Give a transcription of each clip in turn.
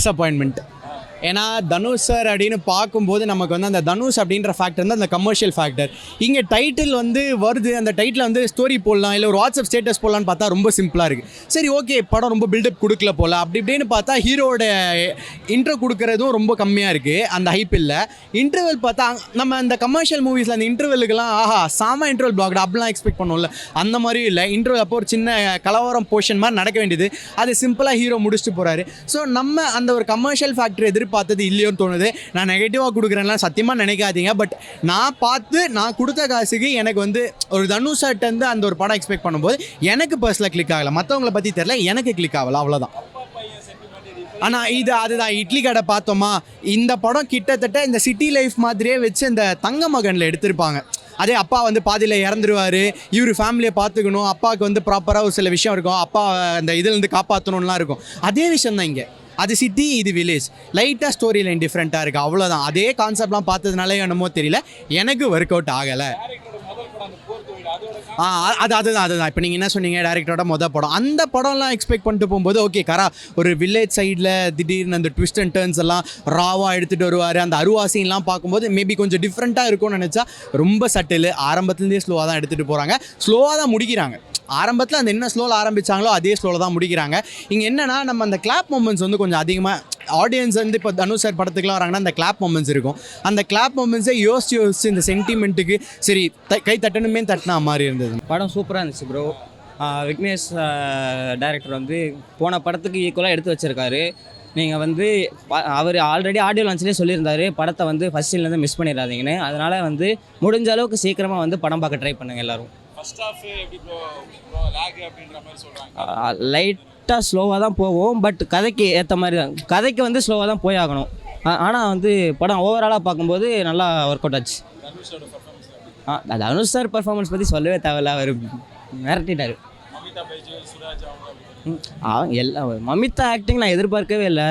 Disappointment. ஏன்னா Dhanush sir அப்படின்னு பார்க்கும்போது நமக்கு வந்து அந்த தனுஷ் அப்படின்ற ஃபேக்டர் வந்து அந்த கமர்ஷியல் ஃபேக்டர். இங்கே டைட்டில் வந்து வருது, அந்த டைட்டில் வந்து ஸ்டோரி போடலாம் இல்லை ஒரு வாட்ஸ்அப் ஸ்டேட்டஸ் போடலான்னு பார்த்தா ரொம்ப சிம்பிளாக இருக்குது. சரி ஓகே படம் ரொம்ப பில்டப் கொடுக்கல போல் அப்படி இப்படின்னு பார்த்தா ஹீரோட இன்ட்ரோ கொடுக்குறதும் ரொம்ப கம்மியாக இருக்குது, அந்த ஹைப் இல்லை. இன்டர்வல் பார்த்தா நம்ம அந்த கமர்ஷியல் மூவிஸில் அந்த இன்டர்வலுக்குலாம் ஆஹா சாம இன்டர்வல் பிளாக்டு அப்படிலாம் எக்ஸ்பெக்ட் பண்ணுவோம்ல, அந்த மாதிரியும் இல்லை. இன்டர்வல் அப்போ ஒரு சின்ன கலவரம் போர்ஷன் மாதிரி நடக்க வேண்டியது, அது சிம்பிளாக ஹீரோ முடிச்சுட்டு போகிறாரு. ஸோ நம்ம அந்த ஒரு கமர்ஷியல் ஃபேக்டர் பார்த்தது இல்லையோன்னு தோணுது. நான் நெகட்டிவாக கொடுக்குறேன்லாம் சத்தியமாக நினைக்காதீங்க. பட் நான் கொடுத்த காசுக்கு எனக்கு வந்து ஒரு தனுஷாட்ட இருந்து அந்த ஒரு படம் எக்ஸ்பெக்ட் பண்ணும்போது எனக்கு பர்சனலாக கிளிக் ஆகலை. மற்றவங்கள பற்றி தெரியல, எனக்கு கிளிக் ஆகலை, அவ்வளோதான். ஆனால் அதுதான் இட்லி கடை பார்த்தோமா, இந்த படம் கிட்டத்தட்ட இந்த சிட்டி லைஃப் மாதிரியே வச்சு இந்த தங்க மகனில் எடுத்திருப்பாங்க. அதே அப்பா வந்து பாதியில் இறந்துருவார், இவர் ஃபேமிலியை பார்த்துக்கணும், அப்பாவுக்கு வந்து ப்ராப்பராக ஒரு சில விஷயம் இருக்கும், அப்பா அந்த இதுலேருந்து காப்பாற்றணும்லாம் இருக்கும். அதே விஷயம் தான் இங்கே. அது சிட்டி, இது வில்லேஜ், லைட்டாக ஸ்டோரி லைன் டிஃப்ரெண்ட்டாக இருக்குது, அவ்வளோதான். அதே கான்செப்ட்லாம் பார்த்ததுனால என்னமோ தெரியல, எனக்கு ஒர்க் அவுட் ஆகலை. அதுதான் இப்போ நீங்கள் என்ன சொன்னீங்க, டேரக்டரோட மொதல் படம், அந்த படம்லாம் எக்ஸ்பெக்ட் பண்ணிட்டு போகும்போது ஓகே ஒரு வில்லேஜ் சைடில் திடீர்னு அந்த ட்விஸ்ட் அண்ட் டர்ன்ஸ் எல்லாம் ராவாக எடுத்துகிட்டு வருவார். அந்த அருவாசின்லாம் பார்க்கும்போது மேபி கொஞ்சம் டிஃப்ரெண்ட்டாக இருக்கும்னு நினச்சா ரொம்ப சட்டில், ஆரம்பத்துலேருந்தே ஸ்லோவாக தான் எடுத்துகிட்டு போகிறாங்க, ஸ்லோவாக தான் முடிக்கிறாங்க. ஆரம்பத்தில் அந்த என்ன ஸ்லோவில் ஆரம்பித்தாங்களோ அதே ஸ்லோவில் தான் முடிக்கிறாங்க. இங்கே என்னென்னா நம்ம அந்த கிளாப் மொமெண்ட்ஸ் வந்து கொஞ்சம் அதிகமாக ஆடியன்ஸ் வந்து இப்போ தனுஷ் சார் படத்துக்குலாம் வராங்கன்னா அந்த கிளாப் மொமெண்ட்ஸ் இருக்கும். அந்த கிளாப் மொமெண்ட்ஸை யோசிச்சு இந்த சென்டிமெண்ட்டுக்கு சரி கை தட்டணுமே தட்டினா மாதிரி இருந்தது. படம் சூப்பராக இருந்துச்சு ப்ரோ. விக்னேஷ் டைரக்டர் வந்து போன படத்துக்கு ஈக்குவலாக எடுத்து வச்சுருக்காரு. நீங்கள் வந்து அவர் ஆல்ரெடி ஆடியோ லான்ச்லேயே சொல்லியிருந்தார் படத்தை வந்து ஃபஸ்ட் சீன்லேருந்து மிஸ் பண்ணிடாதீங்கன்னு. அதனால் வந்து முடிஞ்ச அளவுக்கு சீக்கிரமாக வந்து படம் பார்க்க ட்ரை பண்ணுங்கள் எல்லோரும். லைட்டாக ஸ்லோவாக தான் போகும், பட் கதைக்கு ஏற்ற மாதிரி தான், கதைக்கு வந்து ஸ்லோவாக தான் போய் ஆகணும். ஆனால் வந்து படம் ஓவராலாக பார்க்கும்போது நல்லா ஒர்க் அவுட் ஆச்சு. தனுஷ் சார் பர்ஃபார்மன்ஸ் பற்றி சொல்லவே தேவையில்ல, அவர் மிரட்டிட்டார். மமிதா ஆக்டிங் நான் எதிர்பார்க்கவே இல்லை,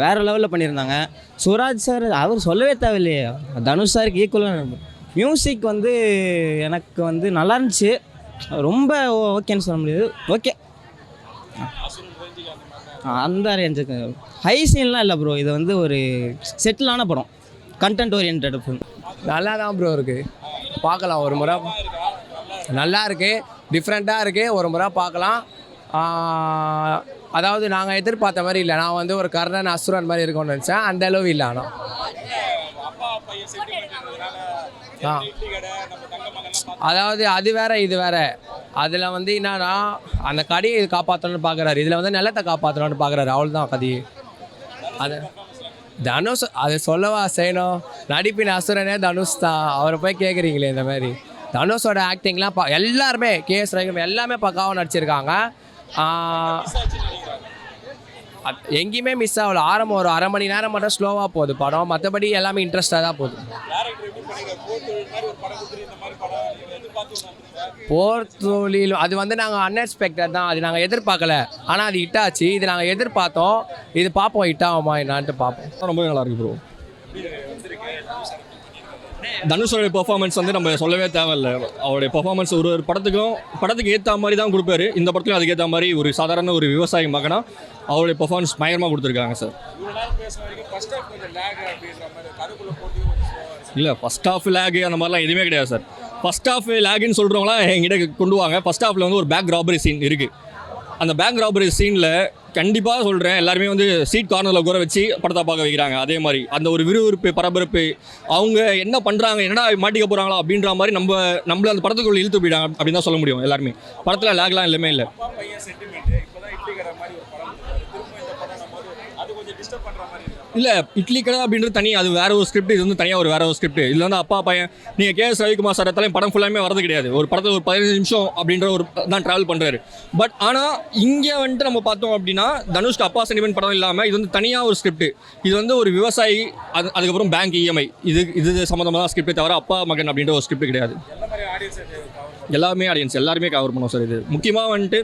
வேறு லெவலில் பண்ணியிருந்தாங்க. சுராஜ் சார் அவர் சொல்லவே தேவையில்லையே, தனுஷ் சாருக்கு ஈக்குவலாக. மியூசிக் வந்து எனக்கு வந்து நல்லா இருந்துச்சு, ரொம்ப ஓகேன்னு சொல்ல முடியாது, ஓகே அந்த ரேஞ்சுக்கு. ஹை சீன்லாம் இல்லை ப்ரோ, இது வந்து ஒரு செட்டிலான படம், கண்டென்ட் ஓரியன்ட் ஃபிலிம். நல்லா தான் ப்ரோ இருக்குது, பார்க்கலாம் ஒரு முறை. நல்லா இருக்குது, டிஃப்ரெண்ட்டாக இருக்குது, ஒரு முறை பார்க்கலாம். அதாவது நாங்கள் எதிர்பார்த்த மாதிரி இல்லை, நான் வந்து ஒரு கர்ணன் அசுரன் மாதிரி இருக்கும்னு நினச்சேன், அந்த அளவு இல்லை. ஆனால் அதாவது அது வேற இது வேற. அதில் வந்து என்னன்னா அந்த கடையை இது காப்பாற்றணும்னு பார்க்குறாரு, இதில் வந்து நிலத்தை காப்பாற்றணும்னு பார்க்குறாரு, அவ்வளோதான் கதை. அது தனுஷ், அது சொல்லவா செய்யணும், நடிப்பின் அசுரனே தனுஷ் தான். அவரை போய் கேட்குறீங்களே இந்த மாதிரி. தனுஷோட ஆக்டிங்லாம் எல்லாருமே கேஎஸ் ரவிக்குமார் எல்லாமே பக்காவாக நடிச்சிருக்காங்க. எங்கேயுமே மிஸ் ஆகல. ஆரம்பம் ஒரு அரை மணி நேரம் மட்டும் ஸ்லோவாக போகுது படம், மற்றபடி எல்லாமே இன்ட்ரெஸ்டாக தான் போகுது. போர் தொழில் அது வந்து நாங்கள் அன்எக்ஸ்பெக்டட் தான், அது நாங்கள் எதிர்பார்க்கல, ஆனால் அது ஹிட் ஆச்சு. இது நாங்கள் எதிர்பார்த்தோம், இது பார்ப்போம் ஹிட் ஆகுமா என்னான்ட்டு பார்ப்போம். ரொம்ப நல்லா இருக்கு ப்ரோ. தனுஷோடைய பெர்ஃபார்மன்ஸ் வந்து நம்ம சொல்லவே தேவையில்லை. அவருடைய பெர்ஃபார்மன்ஸ் ஒரு படத்துக்கு ஏற்ற மாதிரி தான் கொடுப்பாரு. இந்த படத்துலையும் அதுக்கேற்ற மாதிரி ஒரு சாதாரண ஒரு விவசாயி மகனா அவருடைய பெர்ஃபார்மன்ஸ் பயங்கரமாக கொடுத்துருக்காங்க சார். இல்லை ஃபஸ்ட் ஹாஃப் லேக் அந்த மாதிரிலாம் எதுவுமே கிடையாது சார். ஃபஸ்ட் ஹாஃப் லேக்னு சொல்கிறவங்களாம் என்கிட்ட கொண்டு வாங்க. ஃபஸ்ட் ஹாஃபில் வந்து ஒரு பேக் ராபரி சீன் இருக்குது. அந்த பேக் ராபரி சீனில் கண்டிப்பாக சொல்கிறேன், எல்லாருமே வந்து சீட் கார்னரில் கூட வச்சு படத்தை பார்க்க வைக்கிறாங்க. அதே மாதிரி அந்த ஒரு விறுவிறுப்பு பரபரப்பு, அவங்க என்ன பண்ணுறாங்க, என்னடா மாட்டிக்க போகிறாங்களா அப்படின்ற மாதிரி நம்மள அந்த படத்துக்குள்ள இழுத்து போயிட்டாங்க அப்படின்னு தான் சொல்ல முடியும். எல்லாருமே படத்தில் லேக்லாம் எல்லாமே இல்லை. இல்லை இட்லி கடை அப்படின்றது தனி, அது வேற ஒரு ஸ்கிரிப்ட், இது வந்து தனியாக ஒரு வேற ஒரு ஸ்கிரிப்ட். இதில் வந்து அப்பா பையன் நீங்கள் கேஎஸ் ரவிக்குமார் சார் இடத்துலையும் படம் ஃபுல்லாமே வரது கிடையாது. ஒரு படத்தில் ஒரு 15 நிமிஷம் அப்படின்ற ஒரு தான் ட்ராவல் பண்ணுறாரு. பட் ஆனால் இங்கே வந்துட்டு நம்ம பார்த்தோம் அப்படின்னா தனுஷ்க்கு அப்பா சென்டிமெண்ட் படம் இல்லாமல் இது வந்து தனியாக ஒரு ஸ்கிரிப்ட். இது வந்து ஒரு விவசாயி, அதுக்கப்புறம் பேங்க் இஎம்ஐ, இது சம்மந்தமாக தான் ஸ்கிரிப்டே தவிர அப்பா மகன் அப்படின்ற ஒரு ஸ்கிரிப்ட் கிடையாது. எல்லாமே ஆடியன்ஸ் எல்லாருமே கவர் பண்ணுவோம் சார். இது முக்கியமாக வந்துட்டு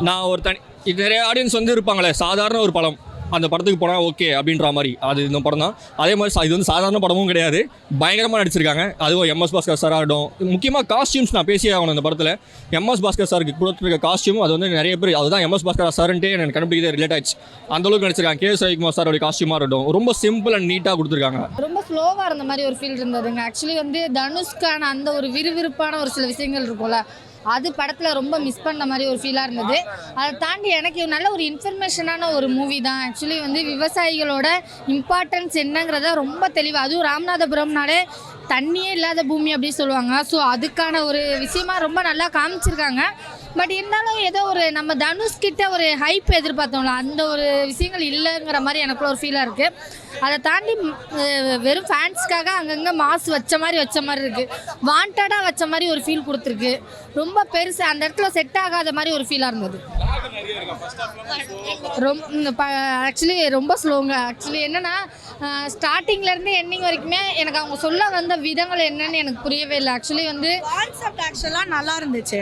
நான் ஒரு இது நிறைய ஆடியன்ஸ் வந்து இருப்பாங்களே, சாதாரண ஒரு படம் அந்த படத்துக்கு போனால் ஓகே அப்படின்ற மாதிரி அது இந்த படம் தான். அதே மாதிரி இது வந்து சாதாரண படமும் கிடையாது, பயங்கரமாக நடிச்சிருக்காங்க. அதுவும் எம்எஸ் பாஸ்கர் சார் ஆகட்டும், முக்கியமாக காஸ்டியூம்ஸ் நான் பேசியே ஆகணும். இந்த படத்தில் எம்எஸ் பாஸ்கர் சாருக்கு கொடுத்துருக்க காஸ்டியூம் அது வந்து நிறைய பேர் அதுதான் எம்எஸ் பாஸ்கர் சார்ன்ட்டு எனக்கு கண்டுபிடிக்கிறதே ரிலேட் ஆச்சு. அந்தளவுக்கு நடிச்சிருக்காங்க. கே ரவிக்குமார் சாரோட காஸ்டியூமாக இருக்கட்டும் ரொம்ப சிம்பிள் அண்ட் நீட்டாக கொடுத்துருக்காங்க. ரொம்ப ஸ்லோவாக இருந்த மாதிரி ஒரு ஃபீல் இருந்ததுங்க. ஆக்சுவலி வந்து தனுஷ்கான அந்த ஒரு விறுவிறுப்பான ஒரு சில விஷயங்கள் இருக்கும்ல, அது படத்தில் ரொம்ப மிஸ் பண்ண மாதிரி ஒரு ஃபீலாக இருந்தது. அதை தாண்டி எனக்கு நல்ல ஒரு இன்ஃபர்மேஷனான ஒரு மூவி தான். ஆக்சுவலி வந்து விவசாயிகளோட இம்பார்ட்டன்ஸ் என்னங்கிறத ரொம்ப தெளிவாக, அதுவும் ராமநாதபுரம்னாலே தண்ணியே இல்லாத பூமி அப்படின்னு சொல்லுவாங்க. ஸோ அதுக்கான ஒரு விஷயமா ரொம்ப நல்லா காமிச்சிருக்காங்க. பட் இருந்தாலும் ஏதோ ஒரு நம்ம தனுஷ்கிட்ட ஒரு ஹைப் எதிர்பார்த்தோம்ல, அந்த ஒரு விஷயங்கள் இல்லைங்கிற மாதிரி எனக்குள்ள ஒரு ஃபீலாக இருக்குது. அதை தாண்டி வெறும் ஃபேன்ஸ்க்காக அங்கங்கே மாஸ் வச்ச மாதிரி இருக்குது, வாண்டடாக வச்ச மாதிரி ஒரு ஃபீல் கொடுத்துருக்கு. ரொம்ப பெருசு அந்த இடத்துல செட் ஆகாத மாதிரி ஒரு ஃபீலாக இருந்தது. ஆக்சுவலி ரொம்ப ஸ்லோங்க. ஆக்சுவலி என்னென்னா ஸ்டார்டிங்லேருந்து எண்டிங் வரைக்குமே எனக்கு அவங்க சொல்ல வந்த விதங்கள் என்னன்னு எனக்கு புரியவே இல்லை. ஆக்சுவலி வந்து கான்செப்ட் ஆக்சுவலாக நல்லா இருந்துச்சு,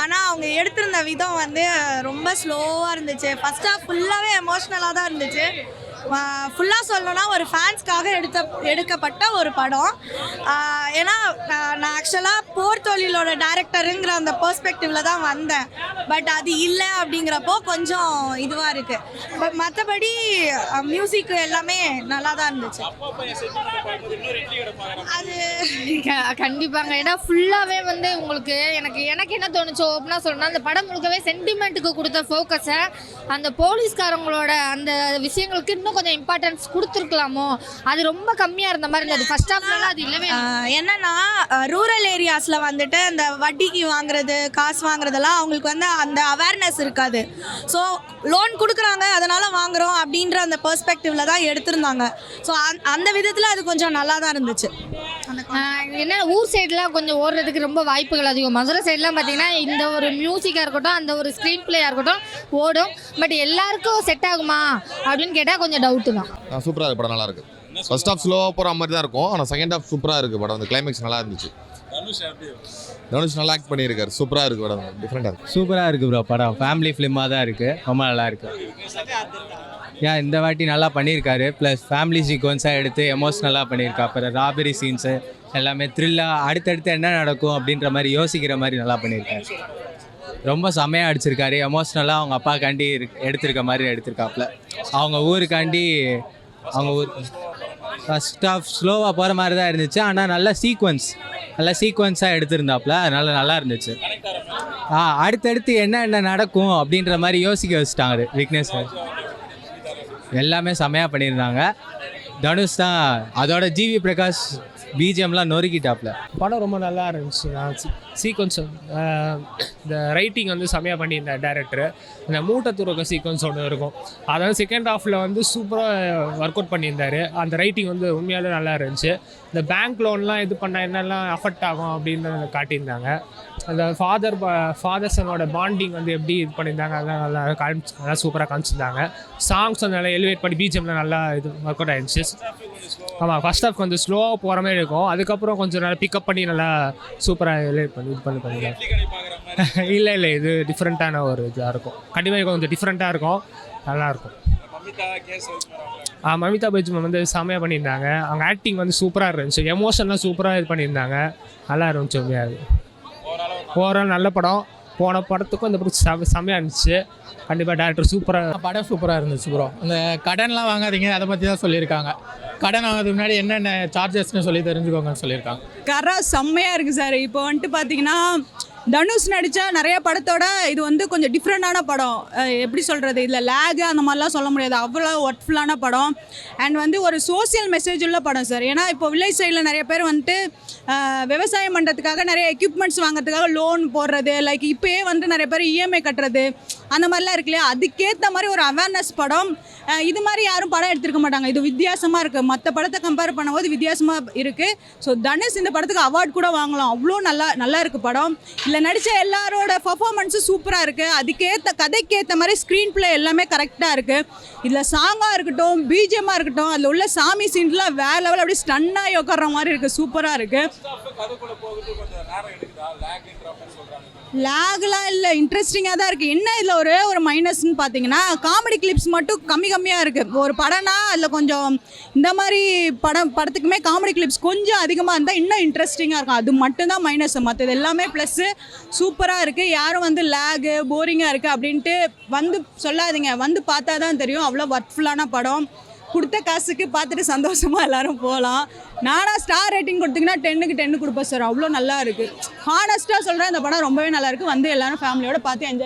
ஆனால் அவங்க எடுத்திருந்த விதம் வந்து ரொம்ப ஸ்லோவாக இருந்துச்சு. ஃபர்ஸ்ட் ஹாஃப் ஃபுல்லாகவே எமோஷ்னலாக தான் இருந்துச்சு. ஃபுல்லாக சொல்லணும்னா ஒரு ஃபேன்ஸ்க்காக எடுக்கப்பட்ட ஒரு படம். ஏன்னா நான் ஆக்சுவலாக போர் தொழிலோட டைரக்டருங்கிற அந்த பெர்ஸ்பெக்டிவில் தான் வந்தேன். பட் அது இல்லை அப்படிங்கிறப்போ கொஞ்சம் இதுவாக இருக்குது. பட் மற்றபடி மியூசிக் எல்லாமே நல்லா தான் இருந்துச்சு. அது கண்டிப்பாங்க. ஏன்னா ஃபுல்லாகவே வந்து உங்களுக்கு எனக்கு என்ன தோணுச்சோ அப்படின்னா சொல்லணும்னா, அந்த படம் முழுக்கவே சென்டிமெண்ட்டுக்கு கொடுத்த ஃபோக்கஸை அந்த போலீஸ்காரங்களோட அந்த விஷயங்களுக்கு இன்னும் கொஞ்சம் இம்பார்ட்டன்ஸ் கொடுத்துருக்கலாமோ, அது ரொம்ப கம்மியாக இருந்த மாதிரி இருந்தது. ஃபர்ஸ்ட் ஹாஃப்லாம் அது இல்லவே என்னன்னா ரூரல் ஏரியாஸில் வந்துட்டு அந்த வட்டிக்கு வாங்குறது, காசு வாங்குறதெல்லாம் அவங்களுக்கு வந்து அந்த அவேர்னஸ் இருக்காது. ஸோ லோன் கொடுக்குறாங்க அதனால் வாங்குகிறோம் அப்படின்ற அந்த பெர்ஸ்பெக்டிவில் தான் எடுத்திருந்தாங்க. ஸோ அந்த விதத்தில் அது கொஞ்சம் நல்லா தான் இருந்துச்சு. என்ன ஊர் சைட்லாம் கொஞ்சம் ஓடுறதுக்கு ரொம்ப வாய்ப்புகள் அதிகம். மதுரை சைட்லாம் பார்த்தீங்கன்னா இந்த ஒரு மியூசிக்காக இருக்கட்டும், அந்த ஒரு ஸ்க்ரீன் பிளேயாக இருக்கட்டும் ஓடும். பட் எல்லாருக்கும் செட் ஆகுமா அப்படின்னு கேட்டால் கொஞ்சம் டவுட்டு தான். சூப்பராக இருக்குது படம், நல்லா இருக்குது. ஃபர்ஸ்ட் ஹாஃப் ஸ்லோவாக போகிற மாதிரி தான் இருக்கும், ஆனால் செகண்ட் ஹாஃப் சூப்பராக இருக்குது படம். அந்த கிளைமேக்ஸ் நல்லா இருந்துச்சு. தனுஷ் நல்லா ஆக்ட் பண்ணியிருக்காரு. சூப்பராக இருக்குது படம், டிஃப்ரெண்ட்டாக இருக்குது. சூப்பராக இருக்குது ப்ரோ. படம் ஃபேமிலி ஃபிலிமாக தான் இருக்குது, ரொம்ப நல்லா இருக்குது. ஏன் இந்த வாட்டி நல்லா பண்ணியிருக்காரு. ப்ளஸ் ஃபேமிலி சீக்வன்ஸாக எடுத்து எமோஷ்னலாக பண்ணியிருக்கா. அப்புறம் ராபரி சீன்ஸு எல்லாமே த்ரில்லாக அடுத்தடுத்து என்ன நடக்கும் அப்படின்ற மாதிரி யோசிக்கிற மாதிரி நல்லா பண்ணியிருக்காரு. ரொம்ப செம்மையாக அடிச்சிருக்காரு. எமோஷ்னலாக அவங்க அப்பாக்காண்டி எடுத்திருக்க மாதிரி எடுத்திருக்காப்புல. அவங்க ஊருக்காண்டி அவங்க ஊர் ஃபஸ்ட் ஆஃப் ஸ்லோவாக போகிற மாதிரி தான் இருந்துச்சு, ஆனால் நல்ல சீக்வன்ஸாக எடுத்திருந்தாப்புல, அதனால நல்லா இருந்துச்சு. அடுத்தடுத்து என்ன நடக்கும் அப்படின்ற மாதிரி யோசிக்க வச்சுட்டாங்க விக்னேஷ் சார். எல்லாமே செம்மையாக பண்ணியிருந்தாங்க. தனுஷ் தான் அதோட ஜிவி பிரகாஷ் பிஜிஎம்லாம் நொறுக்கிட்டாப்ல. படம் ரொம்ப நல்லா இருந்துச்சு. சீக்வன்ஸ் இந்த ரைட்டிங் வந்து செம்மையாக பண்ணியிருந்தார் டேரக்டர். இந்த மூட்டை துறக்க சீக்வன்ஸ் ஒன்று இருக்கும், அதாவது செகண்ட் ஹாஃபில் வந்து சூப்பராக ஒர்க் அவுட் பண்ணியிருந்தார். அந்த ரைட்டிங் வந்து உண்மையாலே நல்லா இருந்துச்சு. இந்த பேங்க் லோன்லாம் இது பண்ணால் என்னெல்லாம் அஃபெக்ட் ஆகும் அப்படின்னு காட்டியிருந்தாங்க. அந்த ஃபாதர் சனோட பாண்டிங் வந்து எப்படி இது பண்ணியிருந்தாங்க அதெல்லாம் நல்லா சூப்பராக காமிச்சிருந்தாங்க. சாங்ஸ் வந்து நல்லா எலிவேட் பண்ணி பிஜிஎம்லாம் நல்லா இது ஒர்க் அவுட் ஆகிடுச்சு. ஆமாம், ஃபர்ஸ்ட் ஹாஃப் கொஞ்சம் ஸ்லோவாக போகிற மாதிரி இருக்கும், அதுக்கப்புறம் கொஞ்சம் நல்லா பிக்கப் பண்ணி நல்லா சூப்பராக எலிவேட் பண்ணி இது பண்ணிக்கலாம். இல்லை இது டிஃப்ரெண்ட்டான ஒரு இதாக இருக்கும். கண்டிப்பாக கொஞ்சம் டிஃப்ரெண்ட்டாக இருக்கும், நல்லாயிருக்கும். மமிதா பஜ்மன் வந்து செம்மையாக பண்ணியிருந்தாங்க. அவங்க ஆக்டிங் வந்து சூப்பராக இருந்துச்சு. எமோஷன்லாம் சூப்பராக இது பண்ணியிருந்தாங்க, நல்லா இருந்துச்சு. உண்மையாக ஓவரால் நல்ல படம். போன படத்துக்கும் இந்த படம் செம்மையாக இருந்துச்சு. கண்டிப்பாக டேரக்டர் படம் சூப்பராக இருந்துச்சு ப்ரோ. அந்த கடன்லாம் வாங்காதீங்க, அதை பற்றி தான் சொல்லியிருக்காங்க. கடன் வாங்கிறதுக்கு முன்னாடி என்னென்ன சார்ஜஸ்ன்னு சொல்லி தெரிஞ்சுக்கோங்கன்னு சொல்லியிருக்காங்க. செம்மையாக இருக்குது சார். இப்போ வந்துட்டு பார்த்தீங்கன்னா தனுஷ் நடித்த நிறைய படத்தோட இது வந்து கொஞ்சம் டிஃப்ரெண்டான படம். எப்படி சொல்கிறது, இதில் லேகு அந்த மாதிரிலாம் சொல்ல முடியாது, அவ்வளோ ஒர்க்ஃபுல்லான படம். அண்ட் வந்து ஒரு சோசியல் மெசேஜ் உள்ள படம் சார். ஏன்னா இப்போ வில்லேஜ் சைடில் நிறைய பேர் வந்துட்டு விவசாயம் பண்ணுறதுக்காக நிறைய எக்யூப்மெண்ட்ஸ் வாங்குறதுக்காக லோன் போடுறது, லைக் இப்போயே வந்து நிறைய பேர் இஎம்ஐ கட்டுறது அந்த மாதிரிலாம் இருக்கு இல்லையா, அதுக்கேற்ற மாதிரி ஒரு அவேர்னஸ் படம். இது மாதிரி யாரும் படம் எடுத்திருக்க மாட்டாங்க. இது வித்தியாசமாக இருக்குது, மற்ற படத்தை கம்பேர் பண்ணும்போது வித்தியாசமாக இருக்குது. ஸோ தனுஷ் இந்த படத்துக்கு அவார்ட் கூட வாங்கலாம், அவ்வளோ நல்லா இருக்குது படம். இதில் நடித்த எல்லாரோட பர்ஃபார்மன்ஸும் சூப்பராக இருக்குது. அதுக்கேற்ற கதைக்கேற்ற மாதிரி ஸ்க்ரீன் பிளே எல்லாமே கரெக்டாக இருக்குது. இதில் சாங்காக இருக்கட்டும், பிஜிஎம்மாக இருக்கட்டும், அதில் உள்ள சாமி சீன்ஸ்லாம் வேறு லெவல் அப்படியே ஸ்டன்னாகி உட்கார்ற மாதிரி இருக்குது, சூப்பராக இருக்குது. லேக்லாம் இல்லை, இன்ட்ரெஸ்டிங்காக தான் இருக்குது. என்ன இதில் ஒரே ஒரு மைனஸ்ன்னு பார்த்தீங்கன்னா காமெடி கிளிப்ஸ் மட்டும் கம்மியாக இருக்குது. ஒரு படம்னா அதில் கொஞ்சம் இந்த மாதிரி படத்துக்குமே காமெடி கிளிப்ஸ் கொஞ்சம் அதிகமாக இருந்தால் இன்னும் இன்ட்ரெஸ்டிங்காக இருக்கும். அது மட்டும்தான் மைனஸ். மற்றது எல்லாமே ப்ளஸ்ஸு சூப்பராக இருக்குது. யாரும் வந்து லேகு போரிங்காக இருக்குது அப்படின்ட்டு வந்து சொல்லாதீங்க, வந்து பார்த்தா தான் தெரியும். அவ்வளோ ஒர்த்ஃபுல்லான படம். கொடுத்த காசுக்கு பார்த்துட்டு சந்தோஷமாக எல்லோரும் போகலாம். நானாக ஸ்டார் ரேட்டிங் கொடுத்தீங்கன்னா 10க்கு 10 கொடுப்பேன் சார். அவ்வளோ நல்லா இருக்குது. ஹானஸ்ட்டாக சொல்கிறேன், இந்த படம் ரொம்பவே நல்லா இருக்குது. வந்து எல்லோரும் ஃபேமிலியோடு பார்த்து என்ஜாய்